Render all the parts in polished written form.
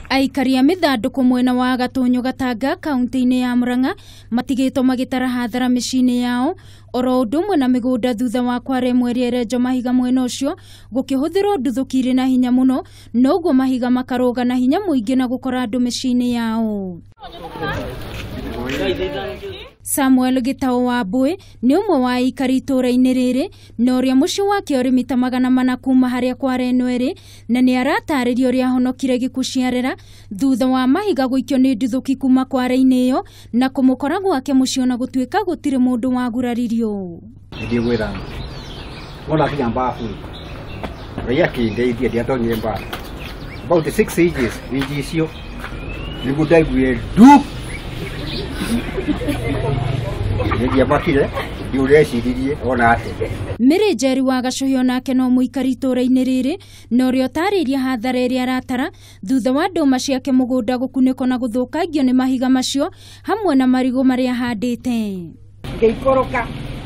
Aikari a mithanduku mwena wa Gatunyu Gatanga kaunti-ini ya Murang'a matigitwo magitara hathara micini yao oro undu umwe na migunda thutha wa kware mweri erenjo mahiga mwena ucio gukihuthirwo nduthuki iri na hinya muno noguo mahiga makaruga na hinya muingi na gukora andu micini yao. Samuel Gitao wa Mbui ni umwe wa aikari itura-ini riri na uria muci wake uri mita 400 kuma haria kware nweri na ni arataririo ria honokire gikuciarira thutha wa mahiga guikio ni nduthuki kuma kware-ini iyo na kumukora gwake muci ona gutuika gutire mundu waguraririo. Ndi gwira ona kinya mbafu ria kindeithia ndi atonyire mbafu about 6 inches injicio nigudaiguire du Mary Njeri wa Gacuhi onake no muikari itura-ini riri na uria utariria hathara iria aratara thutha wa nduma ciake mugunda gukuniko na guthukangio ni mahiga macio hamwe na marigo maria handite.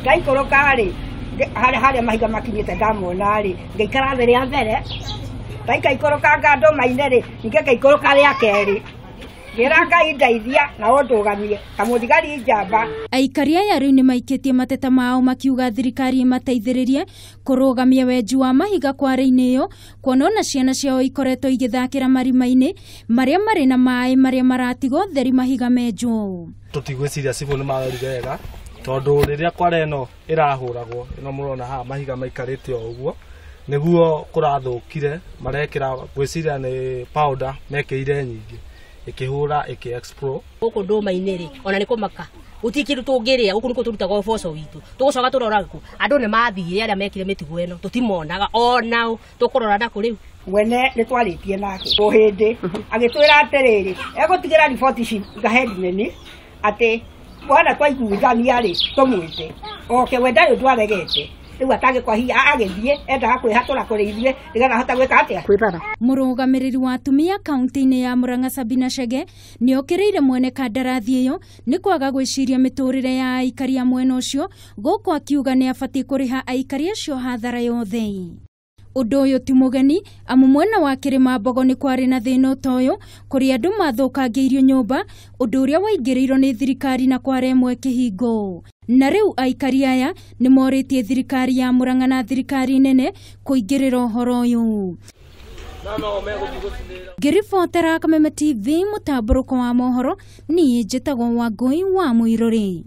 Ngaikoroka ri haria mahiga makinyite ndamona ri ngaikara thĩ rĩa mbere ngaikoroka ndũma-inĩ ri ningĩ ngaikoroka rĩa kerĩ. Aikari aya riu ni maikitie mateta mao makiuga thirikari mateithiririe kurugamia wenji wa mahiga kware-ini iyo kuona ona ciana ciao ikoretwo igithakira marima-ini maria mari na mai maria maratigo theri mahiga menjwo. Tutigwiciria cibu ni marorire wega tondu riria kware ino irahuragwo ino murona ha mahiga maikarite o uguo niguo kurathukire marekira gwiciria ni powder mekeire nyingi ikihura iki-explore guku nduma-ini ri ona ni kumaka gutikiru tungiria guku niko turutaga uboco witu tugucoka turora guku andu ni mathire aria mekire mitigo ino tutimonaga ona tukurora na kuriu wene ni twaritie nake o hindi agitwira atiriri egutigira riboti ci gahead nene ati bwana twaiguithania ri tumwite oke wenda yu twaregete riu atage kwa hiya agithie enda kwihatura kurithie nigetha hota gwika atia kwibara. Murugamiriri wa atumia kaunti-ini ya Murang'a Sabina Chege ni okiriire mwene kandarathi iyo ni kwaga gwiciria miturire ya aikari a mwena ucio guku akiuga ni abati kuriha aikari acio hathara yothe. Undu uyu ti mugeni amu mwena wa Kirima Mbogo ni kwari na thina utoyo kuri andu mathukangiirio nyumba undu uria waingiriirwo ni thirikari na kware mwe kihingo. Na riu aikari aya ni moritie thirikari ya Murang'a na thirikari nene kuingirira uhoro uyu. Ngiribotera Kameme TV mutamburuko wa mohoro ni njitagwo Wangui wa Muiruri.